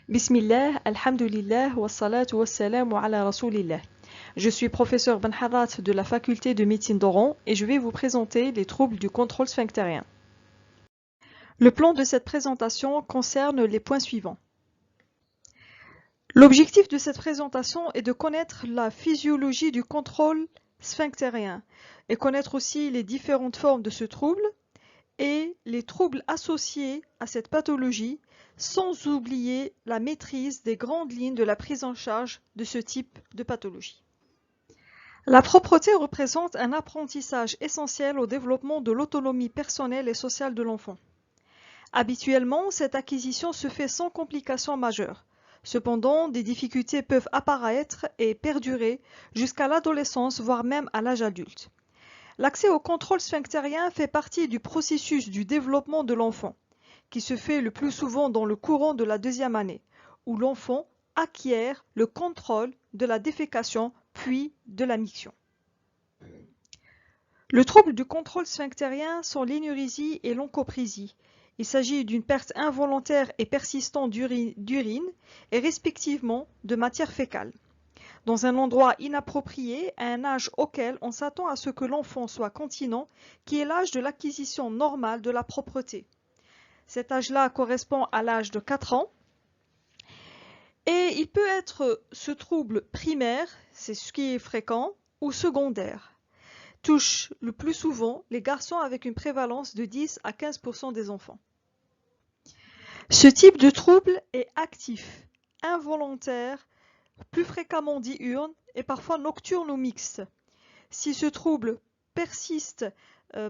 Bismillah, alhamdulillah, wassalatu wassalamu ala rasulillah. Je suis professeur Benhadat de la faculté de médecine d'Oran et je vais vous présenter les troubles du contrôle sphinctérien. Le plan de cette présentation concerne les points suivants. L'objectif de cette présentation est de connaître la physiologie du contrôle sphinctérien et connaître aussi les différentes formes de ce trouble et les troubles associés à cette pathologie, sans oublier la maîtrise des grandes lignes de la prise en charge de ce type de pathologie. La propreté représente un apprentissage essentiel au développement de l'autonomie personnelle et sociale de l'enfant. Habituellement, cette acquisition se fait sans complications majeures. Cependant, des difficultés peuvent apparaître et perdurer jusqu'à l'adolescence, voire même à l'âge adulte. L'accès au contrôle sphinctérien fait partie du processus du développement de l'enfant, qui se fait le plus souvent dans le courant de la deuxième année, où l'enfant acquiert le contrôle de la défécation puis de la miction. Le trouble du contrôle sphinctérien sont l'énurésie et l'onchoprésie. Il s'agit d'une perte involontaire et persistante d'urine et respectivement de matière fécale, dans un endroit inapproprié à un âge auquel on s'attend à ce que l'enfant soit continent, qui est l'âge de l'acquisition normale de la propreté. Cet âge-là correspond à l'âge de 4 ans et il peut être ce trouble primaire, c'est ce qui est fréquent, ou secondaire. Touche le plus souvent les garçons avec une prévalence de 10 à 15% des enfants. Ce type de trouble est actif, involontaire, plus fréquemment diurne et parfois nocturne ou mixte. Si ce trouble persiste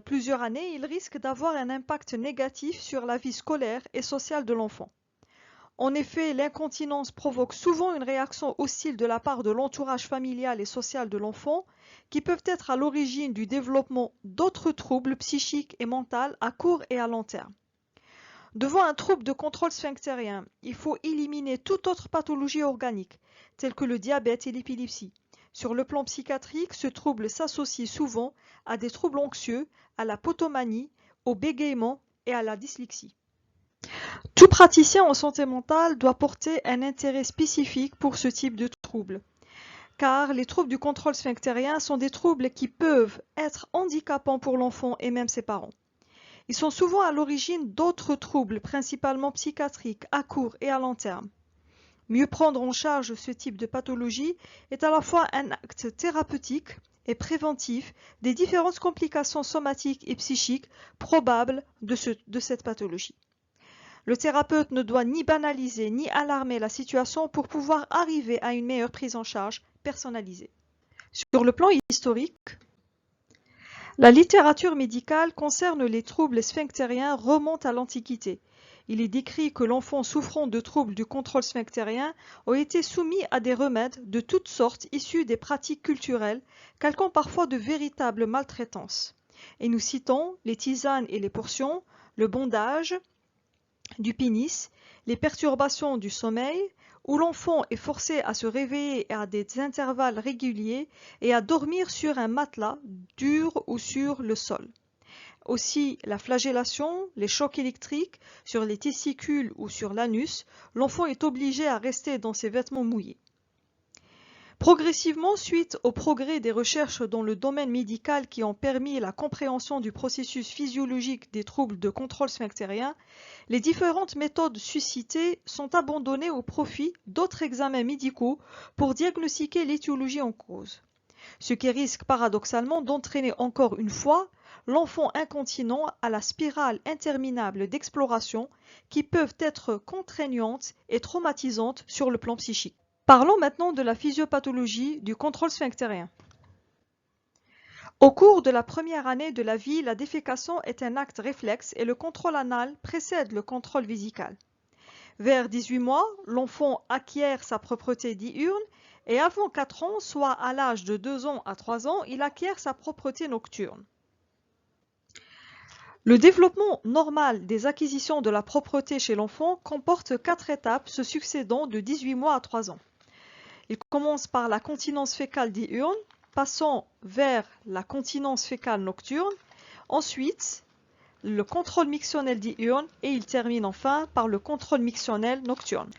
plusieurs années, il risque d'avoir un impact négatif sur la vie scolaire et sociale de l'enfant. En effet, l'incontinence provoque souvent une réaction hostile de la part de l'entourage familial et social de l'enfant, qui peuvent être à l'origine du développement d'autres troubles psychiques et mentaux à court et à long terme. Devant un trouble de contrôle sphinctérien, il faut éliminer toute autre pathologie organique, telle que le diabète et l'épilepsie. Sur le plan psychiatrique, ce trouble s'associe souvent à des troubles anxieux, à la potomanie, au bégaiement et à la dyslexie. Tout praticien en santé mentale doit porter un intérêt spécifique pour ce type de trouble, car les troubles du contrôle sphinctérien sont des troubles qui peuvent être handicapants pour l'enfant et même ses parents. Ils sont souvent à l'origine d'autres troubles, principalement psychiatriques, à court et à long terme. Mieux prendre en charge ce type de pathologie est à la fois un acte thérapeutique et préventif des différentes complications somatiques et psychiques probables de cette pathologie. Le thérapeute ne doit ni banaliser ni alarmer la situation pour pouvoir arriver à une meilleure prise en charge personnalisée. Sur le plan historique, la littérature médicale concerne les troubles sphinctériens remonte à l'Antiquité. Il est décrit que l'enfant souffrant de troubles du contrôle sphinctérien a été soumis à des remèdes de toutes sortes issus des pratiques culturelles, calquant parfois de véritables maltraitances. Et nous citons les tisanes et les portions, le bondage du pénis, les perturbations du sommeil, où l'enfant est forcé à se réveiller à des intervalles réguliers et à dormir sur un matelas dur ou sur le sol. Aussi la flagellation, les chocs électriques sur les testicules ou sur l'anus, l'enfant est obligé à rester dans ses vêtements mouillés. Progressivement, suite au progrès des recherches dans le domaine médical qui ont permis la compréhension du processus physiologique des troubles de contrôle sphinctérien, les différentes méthodes suscitées sont abandonnées au profit d'autres examens médicaux pour diagnostiquer l'étiologie en cause, ce qui risque paradoxalement d'entraîner encore une fois l'enfant incontinent à la spirale interminable d'exploration qui peuvent être contraignantes et traumatisantes sur le plan psychique. Parlons maintenant de la physiopathologie du contrôle sphinctérien. Au cours de la première année de la vie, la défécation est un acte réflexe et le contrôle anal précède le contrôle vésical. Vers 18 mois, l'enfant acquiert sa propreté diurne et avant 4 ans, soit à l'âge de 2 ans à 3 ans, il acquiert sa propreté nocturne. Le développement normal des acquisitions de la propreté chez l'enfant comporte 4 étapes se succédant de 18 mois à 3 ans. Il commence par la continence fécale diurne, passant vers la continence fécale nocturne, ensuite le contrôle mictionnel diurne et il termine enfin par le contrôle mictionnel nocturne.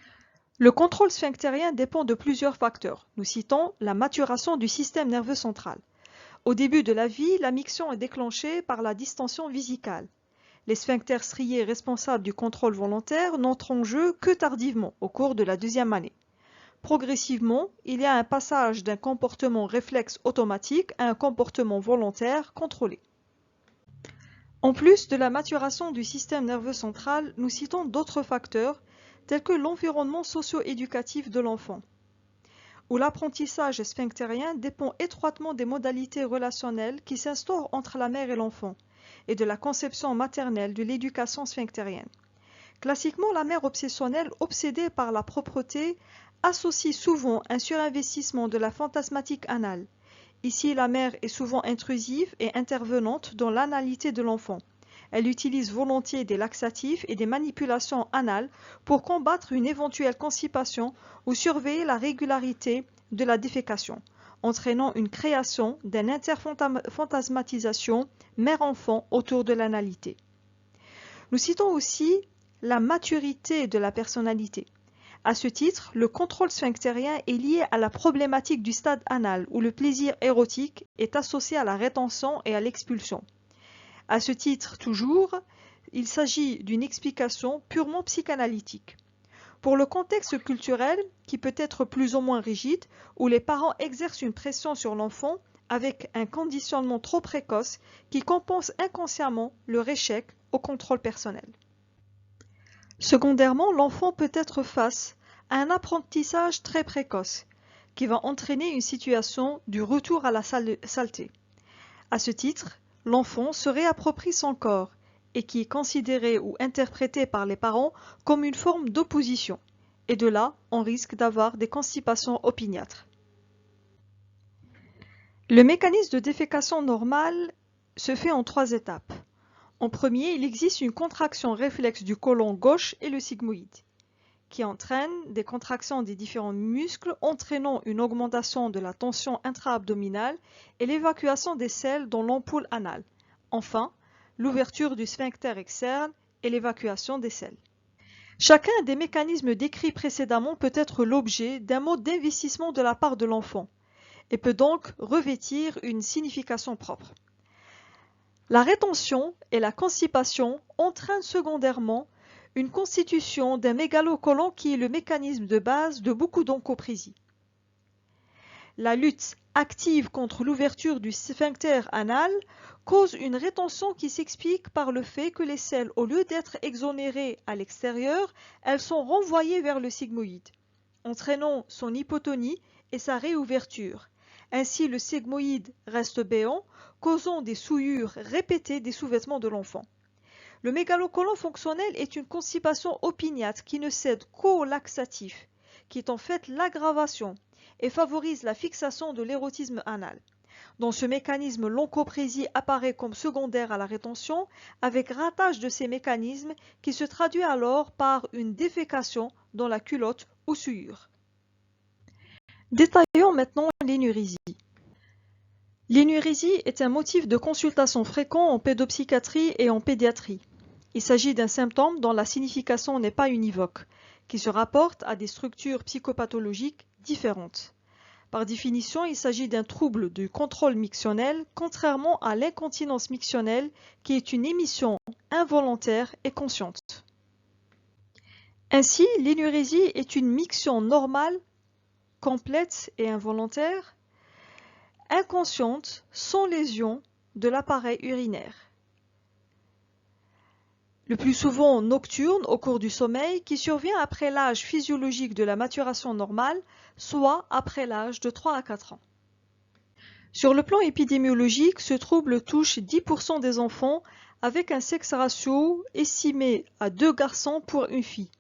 Le contrôle sphinctérien dépend de plusieurs facteurs. Nous citons la maturation du système nerveux central. Au début de la vie, la miction est déclenchée par la distension vésicale. Les sphincters striés responsables du contrôle volontaire n'entrent en jeu que tardivement, au cours de la deuxième année. Progressivement, il y a un passage d'un comportement réflexe automatique à un comportement volontaire contrôlé. En plus de la maturation du système nerveux central, nous citons d'autres facteurs tels que l'environnement socio-éducatif de l'enfant, où l'apprentissage sphinctérien dépend étroitement des modalités relationnelles qui s'instaurent entre la mère et l'enfant, et de la conception maternelle de l'éducation sphinctérienne. Classiquement, la mère obsessionnelle, obsédée par la propreté, associe souvent un surinvestissement de la fantasmatique anale. Ici, la mère est souvent intrusive et intervenante dans l'analité de l'enfant. Elle utilise volontiers des laxatifs et des manipulations anales pour combattre une éventuelle constipation ou surveiller la régularité de la défécation, entraînant une création d'une interfantasmatisation mère-enfant autour de l'analité. Nous citons aussi la maturité de la personnalité. À ce titre, le contrôle sphinctérien est lié à la problématique du stade anal où le plaisir érotique est associé à la rétention et à l'expulsion. À ce titre toujours, il s'agit d'une explication purement psychanalytique. Pour le contexte culturel, qui peut être plus ou moins rigide, où les parents exercent une pression sur l'enfant avec un conditionnement trop précoce qui compense inconsciemment leur échec au contrôle personnel. Secondairement, l'enfant peut être face à un apprentissage très précoce qui va entraîner une situation du retour à la saleté. À ce titre, l'enfant se réapproprie son corps et qui est considéré ou interprété par les parents comme une forme d'opposition. Et de là, on risque d'avoir des constipations opiniâtres. Le mécanisme de défécation normale se fait en 3 étapes. En premier, il existe une contraction réflexe du côlon gauche et le sigmoïde, qui entraîne des contractions des différents muscles, entraînant une augmentation de la tension intra-abdominale et l'évacuation des selles dans l'ampoule anale. Enfin, l'ouverture du sphincter externe et l'évacuation des selles. Chacun des mécanismes décrits précédemment peut être l'objet d'un mode d'investissement de la part de l'enfant et peut donc revêtir une signification propre. La rétention et la constipation entraînent secondairement une constitution d'un mégalocolon qui est le mécanisme de base de beaucoup d'onchoprésies. La lutte active contre l'ouverture du sphincter anal cause une rétention qui s'explique par le fait que les selles, au lieu d'être exonérées à l'extérieur, elles sont renvoyées vers le sigmoïde, entraînant son hypotonie et sa réouverture. Ainsi, le sigmoïde reste béant, causant des souillures répétées des sous-vêtements de l'enfant. Le mégalocolon fonctionnel est une constipation opiniâtre qui ne cède qu'au laxatif, qui est en fait l'aggravation et favorise la fixation de l'érotisme anal. Dans ce mécanisme, l'onchoprésie apparaît comme secondaire à la rétention, avec ratage de ces mécanismes qui se traduit alors par une défécation dans la culotte ou souillure. Détaillons maintenant l'énurésie. L'énurésie est un motif de consultation fréquent en pédopsychiatrie et en pédiatrie. Il s'agit d'un symptôme dont la signification n'est pas univoque, qui se rapporte à des structures psychopathologiques différentes. Par définition, il s'agit d'un trouble du contrôle mictionnel, contrairement à l'incontinence mictionnelle, qui est une émission involontaire et consciente. Ainsi, l'énurésie est une miction normale, complète et involontaire, inconsciente, sans lésion de l'appareil urinaire. Le plus souvent nocturne au cours du sommeil, qui survient après l'âge physiologique de la maturation normale, soit après l'âge de 3 à 4 ans. Sur le plan épidémiologique, ce trouble touche 10% des enfants avec un sexe ratio estimé à 2 garçons pour une fille.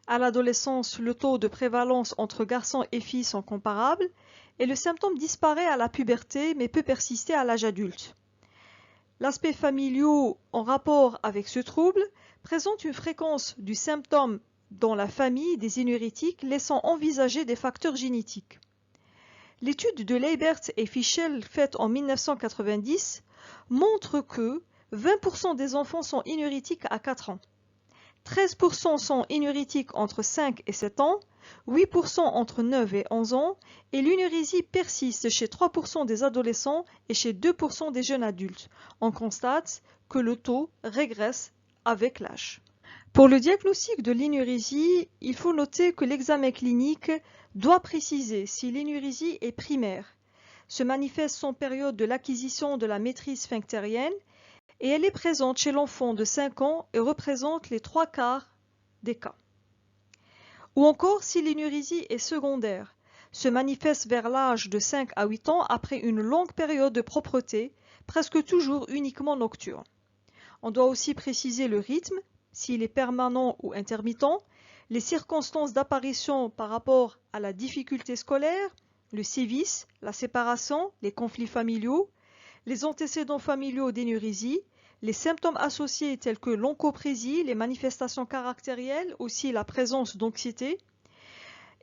À l'adolescence, le taux de prévalence entre garçons et filles sont comparables et le symptôme disparaît à la puberté mais peut persister à l'âge adulte. L'aspect familial en rapport avec ce trouble présente une fréquence du symptôme dans la famille des énurétiques laissant envisager des facteurs génétiques. L'étude de Leibert et Fischel faite en 1990 montre que 20% des enfants sont énurétiques à 4 ans. 13% sont énurétiques entre 5 et 7 ans, 8% entre 9 et 11 ans, et l'énurésie persiste chez 3% des adolescents et chez 2% des jeunes adultes. On constate que le taux régresse avec l'âge. Pour le diagnostic de l'énurésie, il faut noter que l'examen clinique doit préciser si l'énurésie est primaire, se manifeste en période de l'acquisition de la maîtrise sphinctérienne et elle est présente chez l'enfant de 5 ans et représente les 3/4 des cas. Ou encore si l'énurésie est secondaire, se manifeste vers l'âge de 5 à 8 ans après une longue période de propreté, presque toujours uniquement nocturne. On doit aussi préciser le rythme, s'il est permanent ou intermittent, les circonstances d'apparition par rapport à la difficulté scolaire, le sévice, la séparation, les conflits familiaux, les antécédents familiaux d'énurésie, les symptômes associés tels que l'oncoprésie, les manifestations caractérielles, aussi la présence d'anxiété.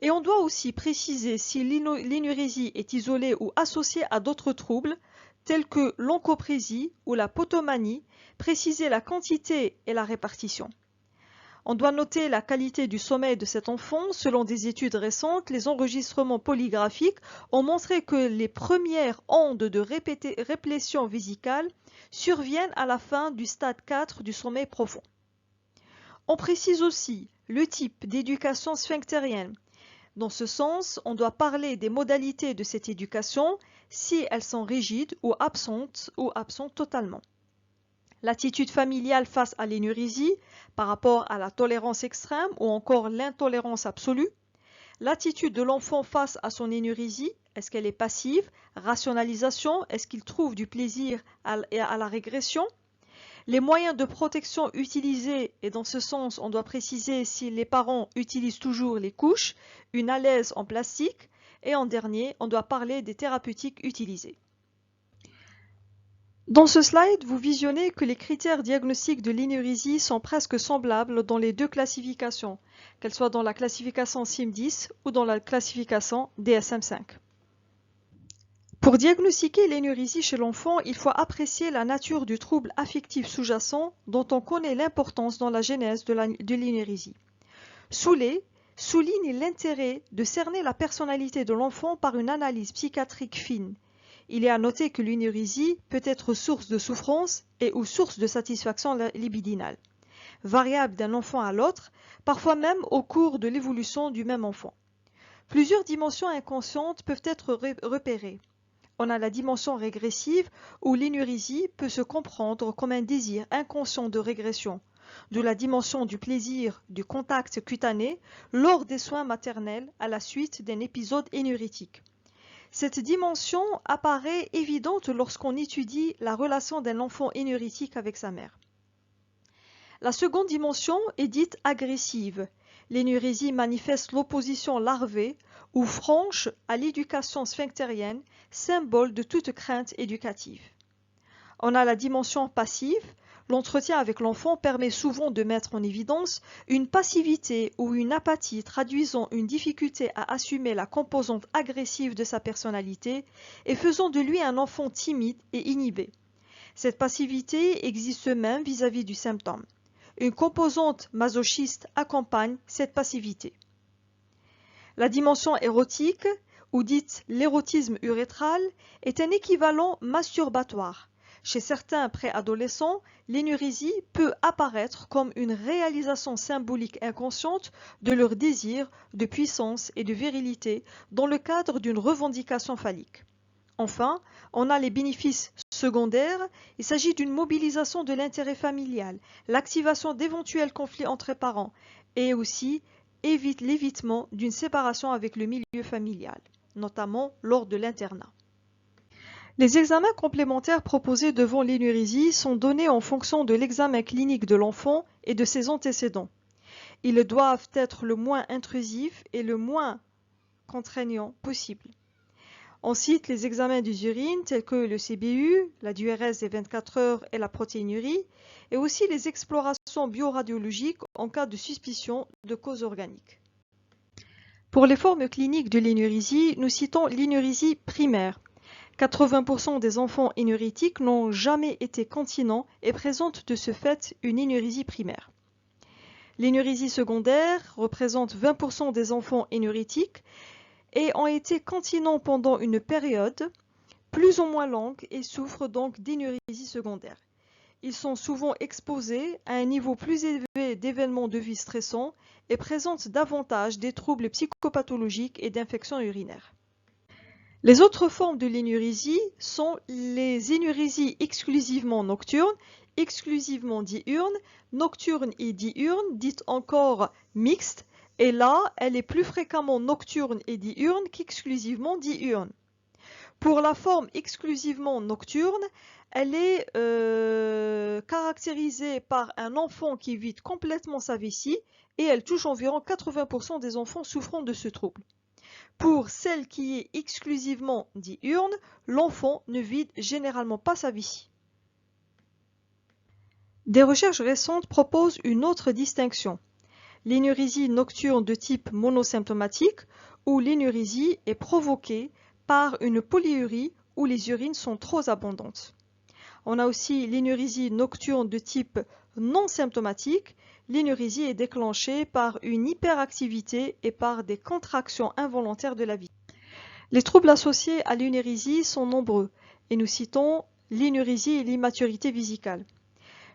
Et on doit aussi préciser si l'énurésie est isolée ou associée à d'autres troubles, tels que l'oncoprésie ou la potomanie, préciser la quantité et la répartition. On doit noter la qualité du sommeil de cet enfant. Selon des études récentes, les enregistrements polygraphiques ont montré que les premières ondes de réplétion vésicale surviennent à la fin du stade 4 du sommeil profond. On précise aussi le type d'éducation sphinctérienne. Dans ce sens, on doit parler des modalités de cette éducation, si elles sont rigides ou absentes totalement. L'attitude familiale face à l'énurésie par rapport à la tolérance extrême ou encore l'intolérance absolue. L'attitude de l'enfant face à son énurésie, est-ce qu'elle est passive? Rationalisation, est-ce qu'il trouve du plaisir à la régression? Les moyens de protection utilisés, et dans ce sens, on doit préciser si les parents utilisent toujours les couches, une alaise en plastique, et en dernier, on doit parler des thérapeutiques utilisées. Dans ce slide, vous visionnez que les critères diagnostiques de l'énurésie sont presque semblables dans les deux classifications, qu'elles soient dans la classification SIM-10 ou dans la classification DSM-5. Pour diagnostiquer l'énurésie chez l'enfant, il faut apprécier la nature du trouble affectif sous-jacent dont on connaît l'importance dans la genèse de l'énurésie. Soulet souligne l'intérêt de cerner la personnalité de l'enfant par une analyse psychiatrique fine. Il est à noter que l'énurésie peut être source de souffrance et ou source de satisfaction libidinale, variable d'un enfant à l'autre, parfois même au cours de l'évolution du même enfant. Plusieurs dimensions inconscientes peuvent être repérées. On a la dimension régressive où l'énurésie peut se comprendre comme un désir inconscient de régression, de la dimension du plaisir du contact cutané lors des soins maternels à la suite d'un épisode énurétique. Cette dimension apparaît évidente lorsqu'on étudie la relation d'un enfant énurétique avec sa mère. La seconde dimension est dite agressive. L'énurésie manifeste l'opposition larvée ou franche à l'éducation sphinctérienne, symbole de toute crainte éducative. On a la dimension passive. L'entretien avec l'enfant permet souvent de mettre en évidence une passivité ou une apathie traduisant une difficulté à assumer la composante agressive de sa personnalité et faisant de lui un enfant timide et inhibé. Cette passivité existe même vis-à-vis du symptôme. Une composante masochiste accompagne cette passivité. La dimension érotique, ou dite l'érotisme urétral, est un équivalent masturbatoire. Chez certains préadolescents, l'énurésie peut apparaître comme une réalisation symbolique inconsciente de leur désir de puissance et de virilité dans le cadre d'une revendication phallique. Enfin, on a les bénéfices secondaires. Il s'agit d'une mobilisation de l'intérêt familial, l'activation d'éventuels conflits entre parents et aussi l'évitement d'une séparation avec le milieu familial, notamment lors de l'internat. Les examens complémentaires proposés devant l'énurésie sont donnés en fonction de l'examen clinique de l'enfant et de ses antécédents. Ils doivent être le moins intrusifs et le moins contraignants possible. On cite les examens des urines tels que le CBU, la DURS des 24 heures et la protéinurie, et aussi les explorations bioradiologiques en cas de suspicion de cause organique. Pour les formes cliniques de l'énurésie, nous citons l'énurésie primaire. 80% des enfants énurétiques n'ont jamais été continents et présentent de ce fait une énurésie primaire. L'énurésie secondaire représente 20% des enfants énurétiques et ont été continents pendant une période plus ou moins longue et souffrent donc d'énurésie secondaire. Ils sont souvent exposés à un niveau plus élevé d'événements de vie stressants et présentent davantage des troubles psychopathologiques et d'infections urinaires. Les autres formes de l'énurésie sont les énurésies exclusivement nocturnes, exclusivement diurnes, nocturnes et diurnes, dites encore mixtes, et là, elle est plus fréquemment nocturne et diurne qu'exclusivement diurne. Pour la forme exclusivement nocturne, elle est caractérisée par un enfant qui vide complètement sa vessie et elle touche environ 80% des enfants souffrant de ce trouble. Pour celle qui est exclusivement diurne, l'enfant ne vide généralement pas sa vessie. Des recherches récentes proposent une autre distinction. L'énurésie nocturne de type monosymptomatique, où l'énurésie est provoquée par une polyurie où les urines sont trop abondantes. On a aussi l'énurésie nocturne de type non symptomatique. L'énurésie est déclenchée par une hyperactivité et par des contractions involontaires de la vessie. Les troubles associés à l'énurésie sont nombreux et nous citons l'énurésie et l'immaturité vésicale.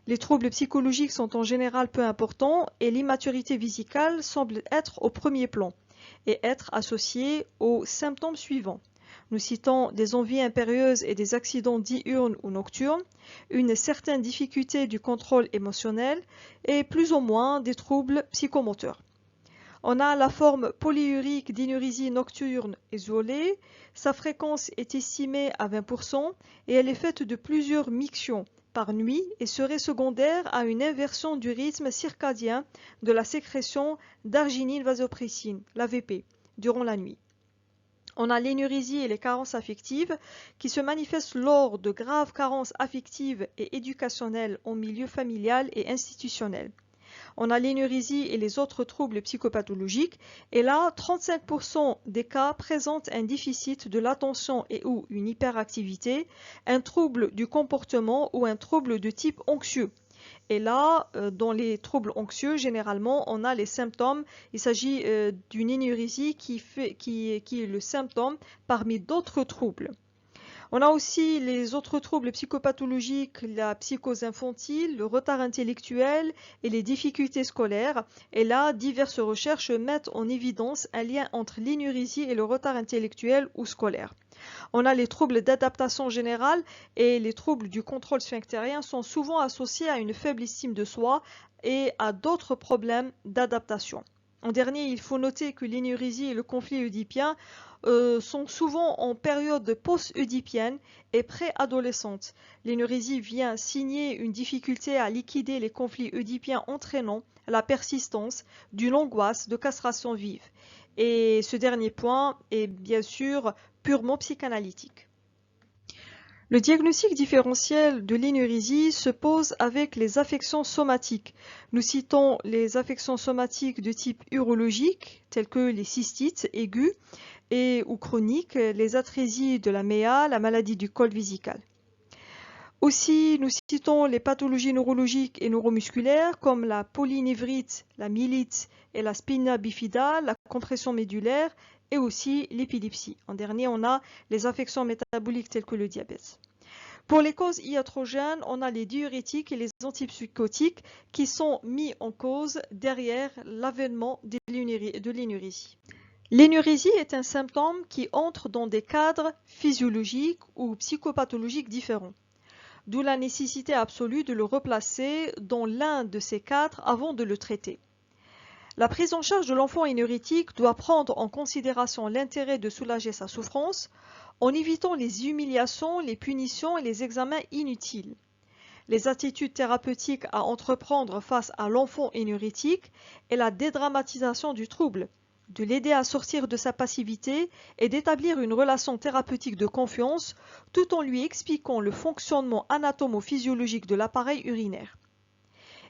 Les troubles psychologiques sont en général peu importants et l'immaturité vésicale semble être au premier plan et être associée aux symptômes suivants. Nous citons des envies impérieuses et des accidents diurnes ou nocturnes, une certaine difficulté du contrôle émotionnel et plus ou moins des troubles psychomoteurs. On a la forme polyurique d'énurésie nocturne isolée. Sa fréquence est estimée à 20% et elle est faite de plusieurs mictions par nuit et serait secondaire à une inversion du rythme circadien de la sécrétion d'arginine-vasopressine, l'AVP, durant la nuit. On a l'énurésie et les carences affectives qui se manifestent lors de graves carences affectives et éducationnelles en milieu familial et institutionnel. On a l'énurésie et les autres troubles psychopathologiques et là, 35% des cas présentent un déficit de l'attention et ou une hyperactivité, un trouble du comportement ou un trouble de type anxieux. Et là, dans les troubles anxieux, généralement, on a les symptômes. Il s'agit d'une énurésie qui est le symptôme parmi d'autres troubles. On a aussi les autres troubles psychopathologiques, la psychose infantile, le retard intellectuel et les difficultés scolaires. Et là, diverses recherches mettent en évidence un lien entre l'énurésie et le retard intellectuel ou scolaire. On a les troubles d'adaptation générale et les troubles du contrôle sphinctérien sont souvent associés à une faible estime de soi et à d'autres problèmes d'adaptation. En dernier, il faut noter que l'énurésie et le conflit œdipien sont souvent en période post-œdipienne et pré-adolescente. L'énurésie vient signer une difficulté à liquider les conflits œdipiens entraînant la persistance d'une angoisse de castration vive. Et ce dernier point est bien sûr purement psychanalytique. Le diagnostic différentiel de l'énurésie se pose avec les affections somatiques. Nous citons les affections somatiques de type urologique, telles que les cystites aiguës ou chroniques, les atrésies de la méa, la maladie du col vésical. Aussi, nous citons les pathologies neurologiques et neuromusculaires comme la polynévrite, la myélite et la spina bifida, la compression médulaire et aussi l'épilepsie. En dernier, on a les affections métaboliques telles que le diabète. Pour les causes iatrogènes, on a les diurétiques et les antipsychotiques qui sont mis en cause derrière l'avènement de l'énurésie. L'énurésie est un symptôme qui entre dans des cadres physiologiques ou psychopathologiques différents, d'où la nécessité absolue de le replacer dans l'un de ces cadres avant de le traiter. La prise en charge de l'enfant énurétique doit prendre en considération l'intérêt de soulager sa souffrance en évitant les humiliations, les punitions et les examens inutiles. Les attitudes thérapeutiques à entreprendre face à l'enfant énurétique est la dédramatisation du trouble, de l'aider à sortir de sa passivité et d'établir une relation thérapeutique de confiance tout en lui expliquant le fonctionnement anatomo-physiologique de l'appareil urinaire.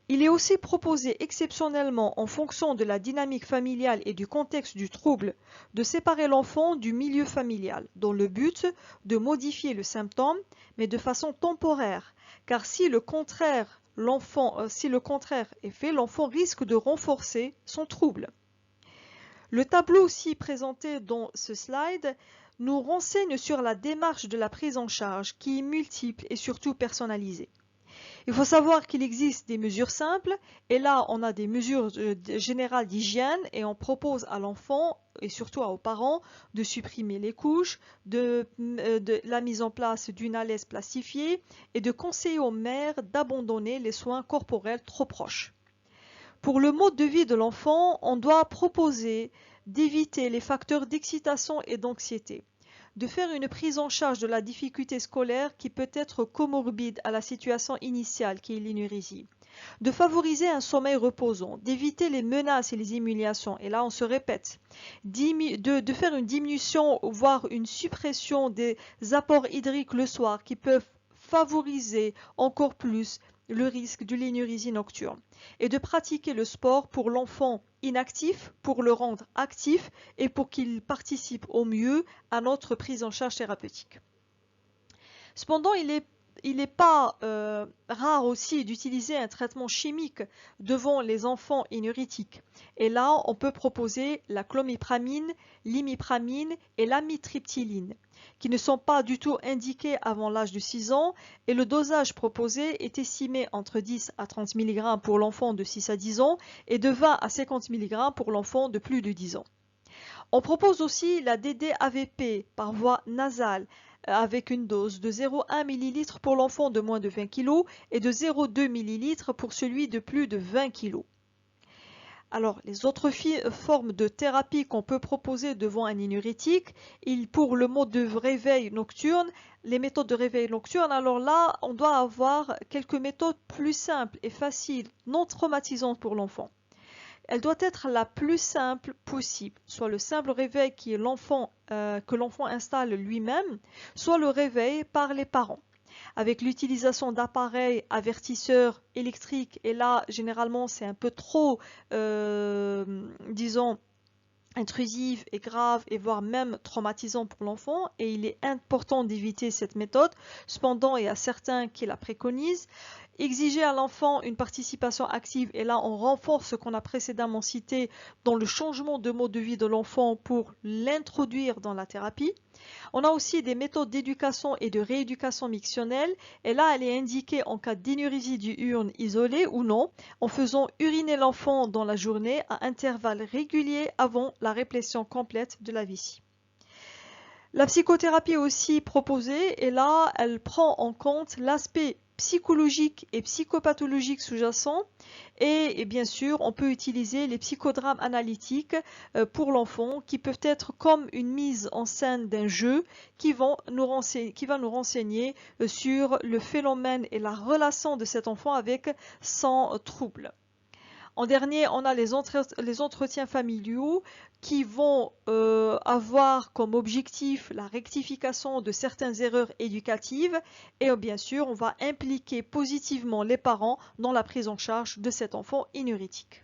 Il est aussi proposé exceptionnellement en fonction de la dynamique familiale et du contexte du trouble de séparer l'enfant du milieu familial dans le but de modifier le symptôme mais de façon temporaire car si le contraire si le contraire est fait, l'enfant risque de renforcer son trouble. Le tableau aussi présenté dans ce slide nous renseigne sur la démarche de la prise en charge qui est multiple et surtout personnalisée. Il faut savoir qu'il existe des mesures simples et là on a des mesures générales d'hygiène et on propose à l'enfant et surtout aux parents de supprimer les couches, de la mise en place d'une allaise plastifiée et de conseiller aux mères d'abandonner les soins corporels trop proches. Pour le mode de vie de l'enfant, on doit proposer d'éviter les facteurs d'excitation et d'anxiété, de faire une prise en charge de la difficulté scolaire qui peut être comorbide à la situation initiale qui est l'énurésie, de favoriser un sommeil reposant, d'éviter les menaces et les humiliations, et là on se répète, de faire une diminution voire une suppression des apports hydriques le soir qui peuvent favoriser encore plus le risque de l'énurésie nocturne et de pratiquer le sport pour l'enfant inactif, pour le rendre actif et pour qu'il participe au mieux à notre prise en charge thérapeutique. Cependant, il n'est pas rare aussi d'utiliser un traitement chimique devant les enfants énurétiques. Et là, on peut proposer la clomipramine, l'imipramine et l'amitriptyline, qui ne sont pas du tout indiqués avant l'âge de 6 ans et le dosage proposé est estimé entre 10 à 30 mg pour l'enfant de 6 à 10 ans et de 20 à 50 mg pour l'enfant de plus de 10 ans. On propose aussi la DDAVP par voie nasale avec une dose de 0,1 ml pour l'enfant de moins de 20 kg et de 0,2 ml pour celui de plus de 20 kg. Alors, les autres formes de thérapie qu'on peut proposer devant un énurétique, pour le mode de réveil nocturne, les méthodes de réveil nocturne, alors là, on doit avoir quelques méthodes plus simples et faciles, non traumatisantes pour l'enfant. Elle doit être la plus simple possible, soit le simple réveil que l'enfant installe lui-même, soit le réveil par les parents, avec l'utilisation d'appareils avertisseurs électriques, et là, généralement, c'est un peu trop, disons, intrusif et grave et voire même traumatisant pour l'enfant et il est important d'éviter cette méthode. Cependant, il y a certains qui la préconisent. Exiger à l'enfant une participation active et là on renforce ce qu'on a précédemment cité dans le changement de mode de vie de l'enfant pour l'introduire dans la thérapie. On a aussi des méthodes d'éducation et de rééducation mictionnelle et là elle est indiquée en cas d'énurésie diurne isolée ou non en faisant uriner l'enfant dans la journée à intervalles réguliers avant la réplétion complète de la vessie. La psychothérapie est aussi proposée et là elle prend en compte l'aspect psychologique et psychopathologique sous-jacent et bien sûr on peut utiliser les psychodrames analytiques pour l'enfant qui peuvent être comme une mise en scène d'un jeu qui va nous renseigner sur le phénomène et la relation de cet enfant avec son trouble. En dernier, on a les entretiens familiaux qui vont avoir comme objectif la rectification de certaines erreurs éducatives et bien sûr, on va impliquer positivement les parents dans la prise en charge de cet enfant énurétique.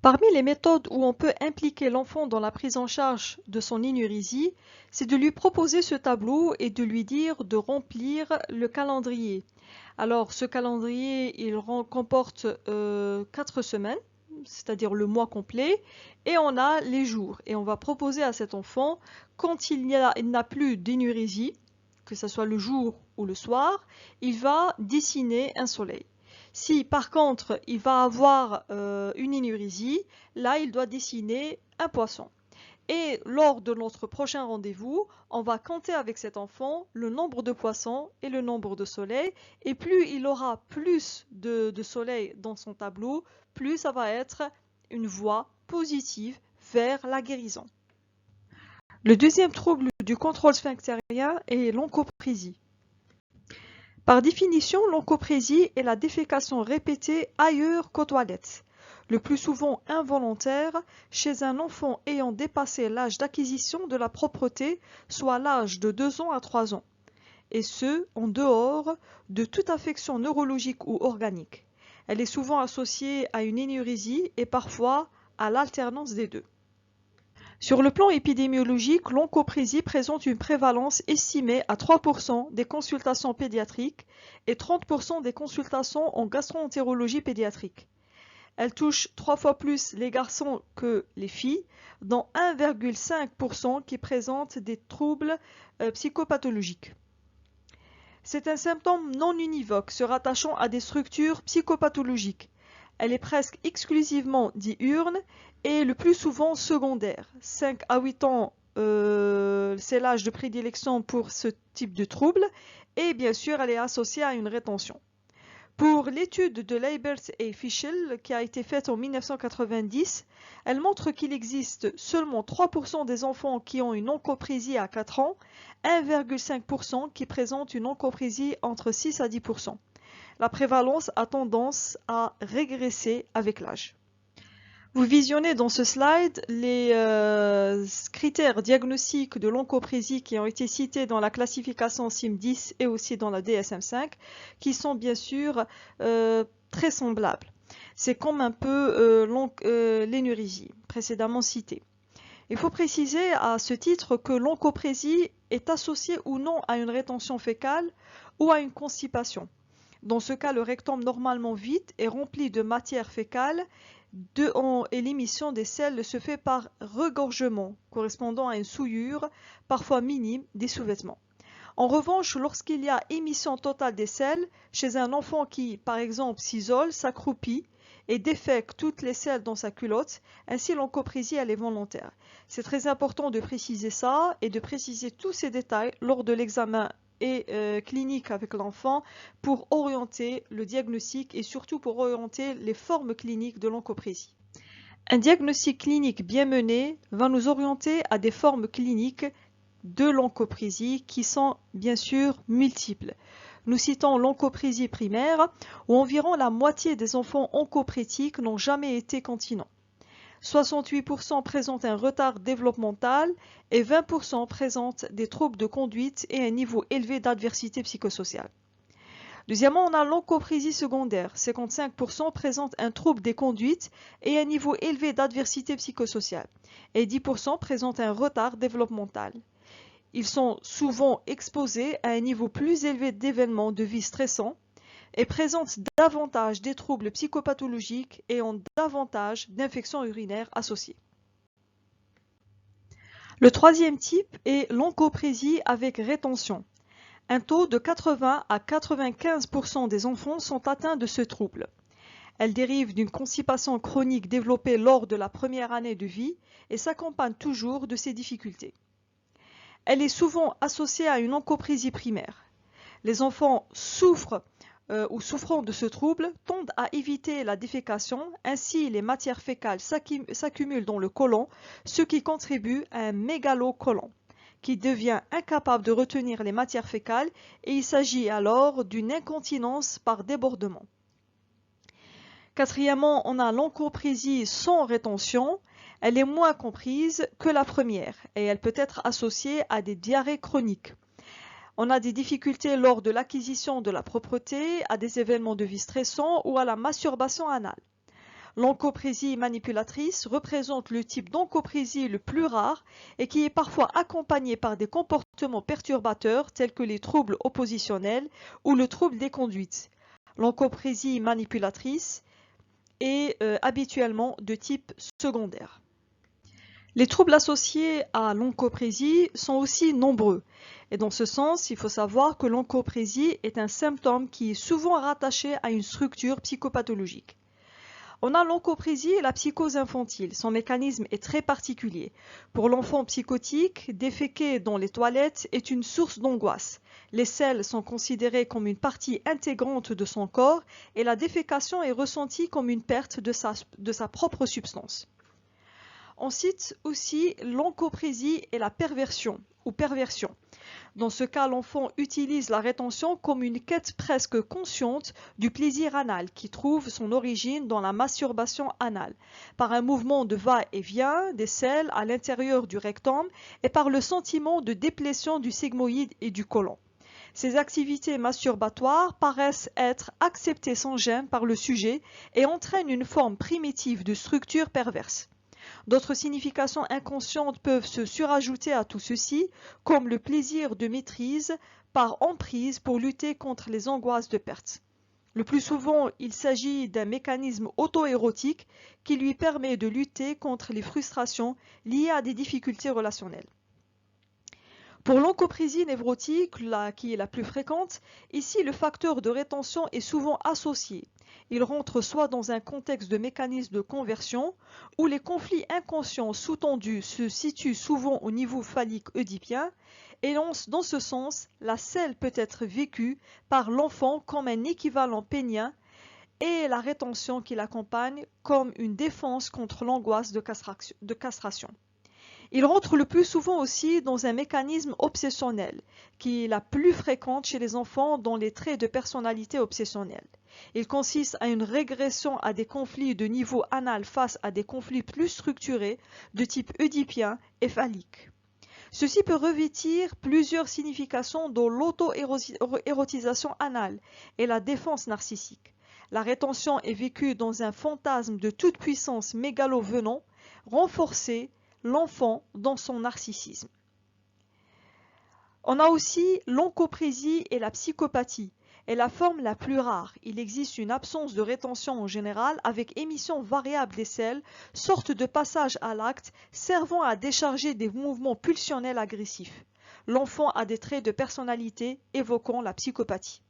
Parmi les méthodes où on peut impliquer l'enfant dans la prise en charge de son énurésie, c'est de lui proposer ce tableau et de lui dire de remplir le calendrier. Alors ce calendrier, il comporte 4 semaines, c'est-à-dire le mois complet, et on a les jours. Et on va proposer à cet enfant, quand il n'a plus d'énurésie, que ce soit le jour ou le soir, il va dessiner un soleil. Si par contre il va avoir une énurésie, là il doit dessiner un poisson. Et lors de notre prochain rendez-vous, on va compter avec cet enfant le nombre de poissons et le nombre de soleils. Et plus il aura plus de soleils dans son tableau, plus ça va être une voie positive vers la guérison. Le deuxième trouble du contrôle sphinctérien est l'oncoprésie. Par définition, l'oncoprésie est la défécation répétée ailleurs qu'aux toilettes, le plus souvent involontaire, chez un enfant ayant dépassé l'âge d'acquisition de la propreté, soit l'âge de 2 ans à 3 ans, et ce, en dehors de toute affection neurologique ou organique. Elle est souvent associée à une énurésie et parfois à l'alternance des deux. Sur le plan épidémiologique, l'oncoprésie présente une prévalence estimée à 3% des consultations pédiatriques et 30% des consultations en gastro-entérologie pédiatrique. Elle touche 3 fois plus les garçons que les filles, dont 1,5% qui présentent des troubles psychopathologiques. C'est un symptôme non univoque se rattachant à des structures psychopathologiques. Elle est presque exclusivement diurne et le plus souvent secondaire. 5 à 8 ans, c'est l'âge de prédilection pour ce type de trouble et bien sûr elle est associée à une rétention. Pour l'étude de Leibert et Fischel qui a été faite en 1990, elle montre qu'il existe seulement 3% des enfants qui ont une oncoprésie à 4 ans, 1,5% qui présentent une oncoprésie entre 6 à 10%. La prévalence a tendance à régresser avec l'âge. Vous visionnez dans ce slide les critères diagnostiques de l'oncoprésie qui ont été cités dans la classification CIM-10 et aussi dans la DSM-5, qui sont bien sûr très semblables. C'est comme un peu l'énurésie précédemment citée. Il faut préciser à ce titre que l'oncoprésie est associée ou non à une rétention fécale ou à une constipation. Dans ce cas, le rectum normalement vide est rempli de matière fécale et l'émission des selles se fait par regorgement, correspondant à une souillure, parfois minime, des sous-vêtements. En revanche, lorsqu'il y a émission totale des selles, chez un enfant qui, par exemple, s'isole, s'accroupit et défèque toutes les selles dans sa culotte, ainsi l'oncoprésie elle est volontaire. C'est très important de préciser ça et de préciser tous ces détails lors de l'examen clinique avec l'enfant pour orienter le diagnostic et surtout pour orienter les formes cliniques de l'oncoprésie. Un diagnostic clinique bien mené va nous orienter à des formes cliniques de l'oncoprésie qui sont bien sûr multiples. Nous citons l'oncoprésie primaire où environ la moitié des enfants oncoprétiques n'ont jamais été continents. 68% présentent un retard développemental et 20% présentent des troubles de conduite et un niveau élevé d'adversité psychosociale. Deuxièmement, on a l'oncoprésie secondaire. 55% présentent un trouble des conduites et un niveau élevé d'adversité psychosociale. Et 10% présentent un retard développemental. Ils sont souvent exposés à un niveau plus élevé d'événements de vie stressants et présentent davantage des troubles psychopathologiques et ont davantage d'infections urinaires associées. Le troisième type est l'oncoprésie avec rétention. Un taux de 80 à 95% des enfants sont atteints de ce trouble. Elle dérive d'une constipation chronique développée lors de la première année de vie et s'accompagne toujours de ces difficultés. Elle est souvent associée à une oncoprésie primaire. Les enfants souffrant de ce trouble tendent à éviter la défécation, ainsi les matières fécales s'accumulent dans le côlon, ce qui contribue à un mégalocolon, qui devient incapable de retenir les matières fécales et il s'agit alors d'une incontinence par débordement. Quatrièmement, on a l'oncoprésie sans rétention. Elle est moins comprise que la première et elle peut être associée à des diarrhées chroniques. On a des difficultés lors de l'acquisition de la propreté, à des événements de vie stressants ou à la masturbation anale. L'oncoprésie manipulatrice représente le type d'oncoprésie le plus rare et qui est parfois accompagné par des comportements perturbateurs tels que les troubles oppositionnels ou le trouble des conduites. L'oncoprésie manipulatrice est habituellement de type secondaire. Les troubles associés à l'oncoprésie sont aussi nombreux. Et dans ce sens, il faut savoir que l'oncoprésie est un symptôme qui est souvent rattaché à une structure psychopathologique. On a l'oncoprésie et la psychose infantile. Son mécanisme est très particulier. Pour l'enfant psychotique, déféquer dans les toilettes est une source d'angoisse. Les selles sont considérées comme une partie intégrante de son corps et la défécation est ressentie comme une perte de sa propre substance. On cite aussi l'oncoprésie et la perversion ou perversion. Dans ce cas, l'enfant utilise la rétention comme une quête presque consciente du plaisir anal qui trouve son origine dans la masturbation anale, par un mouvement de va-et-vient des selles à l'intérieur du rectum et par le sentiment de déplétion du sigmoïde et du côlon. Ces activités masturbatoires paraissent être acceptées sans gêne par le sujet et entraînent une forme primitive de structure perverse. D'autres significations inconscientes peuvent se surajouter à tout ceci, comme le plaisir de maîtrise par emprise pour lutter contre les angoisses de perte. Le plus souvent, il s'agit d'un mécanisme auto-érotique qui lui permet de lutter contre les frustrations liées à des difficultés relationnelles. Pour l'onchoprésie névrotique, qui est la plus fréquente, ici le facteur de rétention est souvent associé. Il rentre soit dans un contexte de mécanisme de conversion, où les conflits inconscients sous-tendus se situent souvent au niveau phallique oedipien, et dans ce sens, la selle peut être vécue par l'enfant comme un équivalent pénien et la rétention qui l'accompagne comme une défense contre l'angoisse de castration. Il rentre le plus souvent aussi dans un mécanisme obsessionnel, qui est la plus fréquente chez les enfants dans les traits de personnalité obsessionnelle. Il consiste à une régression à des conflits de niveau anal face à des conflits plus structurés de type oedipien et phallique. Ceci peut revêtir plusieurs significations dans l'auto-érotisation anale et la défense narcissique. La rétention est vécue dans un fantasme de toute puissance mégalo-venant, renforcé l'enfant dans son narcissisme. On a aussi l'onchoprésie et la psychopathie, est la forme la plus rare. Il existe une absence de rétention en général avec émission variable des selles, sorte de passage à l'acte servant à décharger des mouvements pulsionnels agressifs. L'enfant a des traits de personnalité évoquant la psychopathie.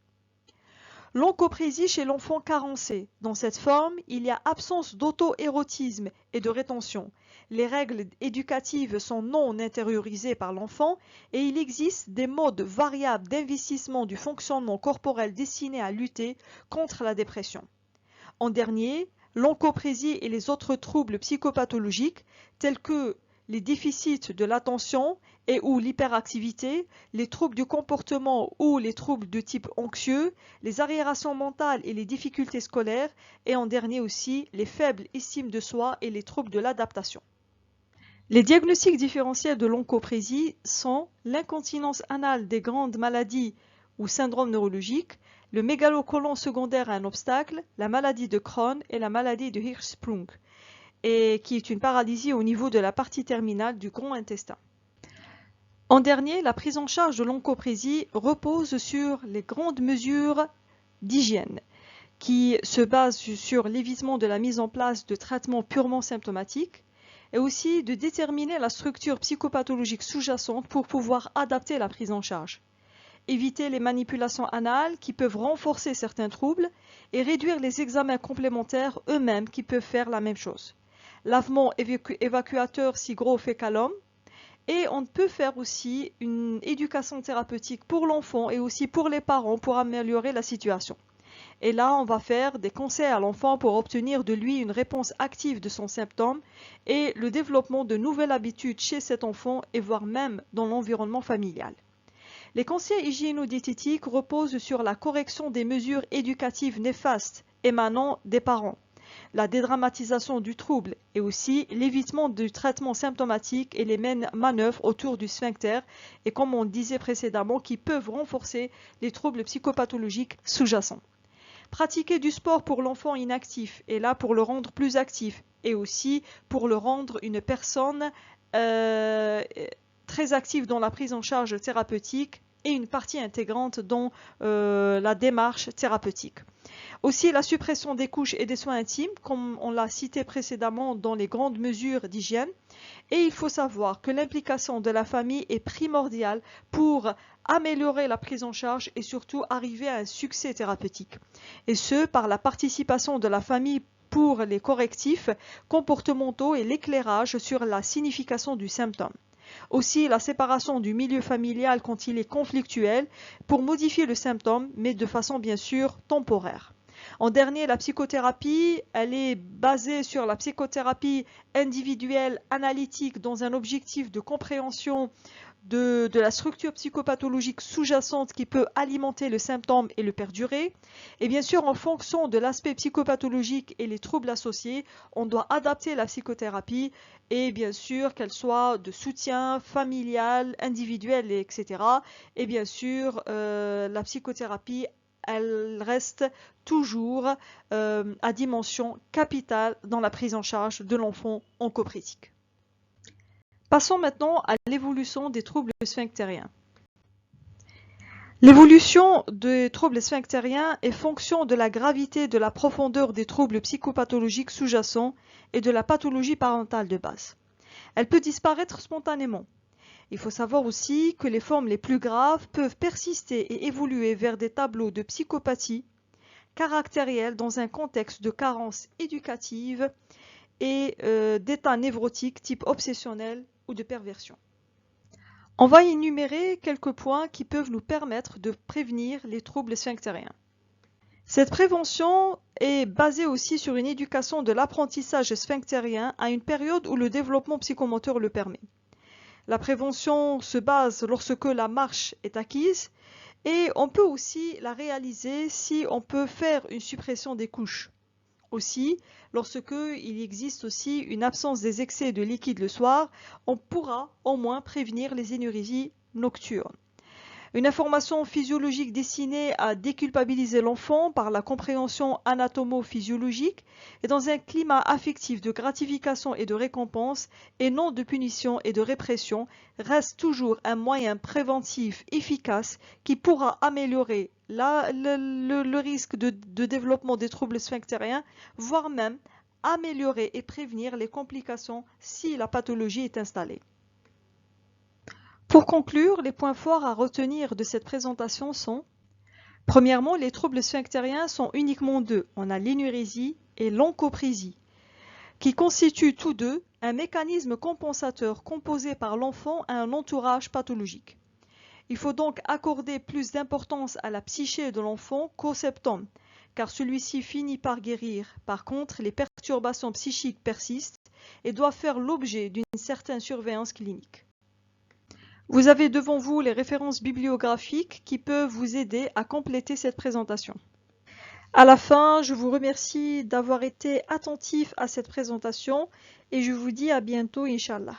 L'onchoprésie chez l'enfant carencé. Dans cette forme, il y a absence d'auto-érotisme et de rétention. Les règles éducatives sont non intériorisées par l'enfant et il existe des modes variables d'investissement du fonctionnement corporel destinés à lutter contre la dépression. En dernier, l'onchoprésie et les autres troubles psychopathologiques tels que les déficits de l'attention et ou l'hyperactivité, les troubles du comportement ou les troubles de type anxieux, les arriérations mentales et les difficultés scolaires, et en dernier aussi les faibles estimes de soi et les troubles de l'adaptation. Les diagnostics différentiels de l'onchoprésie sont l'incontinence anale des grandes maladies ou syndromes neurologiques, le mégalocolon secondaire à un obstacle, la maladie de Crohn et la maladie de Hirschsprung, et qui est une paralysie au niveau de la partie terminale du grand intestin. En dernier, la prise en charge de l'onchoprésie repose sur les grandes mesures d'hygiène qui se basent sur l'évitement de la mise en place de traitements purement symptomatiques et aussi de déterminer la structure psychopathologique sous-jacente pour pouvoir adapter la prise en charge. Éviter les manipulations anales qui peuvent renforcer certains troubles et réduire les examens complémentaires eux-mêmes qui peuvent faire la même chose. Lavement évacuateur sigro-fécalum. Et on peut faire aussi une éducation thérapeutique pour l'enfant et aussi pour les parents pour améliorer la situation. Et là, on va faire des conseils à l'enfant pour obtenir de lui une réponse active de son symptôme et le développement de nouvelles habitudes chez cet enfant et voire même dans l'environnement familial. Les conseils hygiéno-diététiques reposent sur la correction des mesures éducatives néfastes émanant des parents, la dédramatisation du trouble et aussi l'évitement du traitement symptomatique et les manœuvres autour du sphincter et comme on disait précédemment qui peuvent renforcer les troubles psychopathologiques sous-jacents. Pratiquer du sport pour l'enfant inactif et là pour le rendre plus actif et aussi pour le rendre une personne très active dans la prise en charge thérapeutique et une partie intégrante dans la démarche thérapeutique. Aussi la suppression des couches et des soins intimes, comme on l'a cité précédemment dans les grandes mesures d'hygiène. Et il faut savoir que l'implication de la famille est primordiale pour améliorer la prise en charge et surtout arriver à un succès thérapeutique. Et ce, par la participation de la famille pour les correctifs comportementaux et l'éclairage sur la signification du symptôme. Aussi la séparation du milieu familial quand il est conflictuel pour modifier le symptôme, mais de façon bien sûr temporaire. En dernier, la psychothérapie, elle est basée sur la psychothérapie individuelle analytique dans un objectif de compréhension de la structure psychopathologique sous-jacente qui peut alimenter le symptôme et le perdurer. Et bien sûr, en fonction de l'aspect psychopathologique et les troubles associés, on doit adapter la psychothérapie et bien sûr qu'elle soit de soutien familial, individuel, etc. Et bien sûr, la psychothérapie elle reste toujours à dimension capitale dans la prise en charge de l'enfant oncoprésique. Passons maintenant à l'évolution des troubles sphinctériens. L'évolution des troubles sphinctériens est fonction de la gravité de la profondeur des troubles psychopathologiques sous-jacents et de la pathologie parentale de base. Elle peut disparaître spontanément. Il faut savoir aussi que les formes les plus graves peuvent persister et évoluer vers des tableaux de psychopathie caractériels dans un contexte de carence éducative et d'état névrotique type obsessionnel ou de perversion. On va énumérer quelques points qui peuvent nous permettre de prévenir les troubles sphinctériens. Cette prévention est basée aussi sur une éducation de l'apprentissage sphinctérien à une période où le développement psychomoteur le permet. La prévention se base lorsque la marche est acquise et on peut aussi la réaliser si on peut faire une suppression des couches. Aussi, lorsque il existe aussi une absence des excès de liquide le soir, on pourra au moins prévenir les énurésies nocturnes. Une information physiologique destinée à déculpabiliser l'enfant par la compréhension anatomo-physiologique et dans un climat affectif de gratification et de récompense et non de punition et de répression reste toujours un moyen préventif efficace qui pourra améliorer le risque de développement des troubles sphinctériens, voire même améliorer et prévenir les complications si la pathologie est installée. Pour conclure, les points forts à retenir de cette présentation sont: premièrement, les troubles sphinctériens sont uniquement deux. On a l'énurésie et l'oncoprésie, qui constituent tous deux un mécanisme compensateur composé par l'enfant à un entourage pathologique. Il faut donc accorder plus d'importance à la psyché de l'enfant qu'au symptôme, car celui-ci finit par guérir. Par contre, les perturbations psychiques persistent et doivent faire l'objet d'une certaine surveillance clinique. Vous avez devant vous les références bibliographiques qui peuvent vous aider à compléter cette présentation. À la fin, je vous remercie d'avoir été attentif à cette présentation et je vous dis à bientôt, Inch'Allah.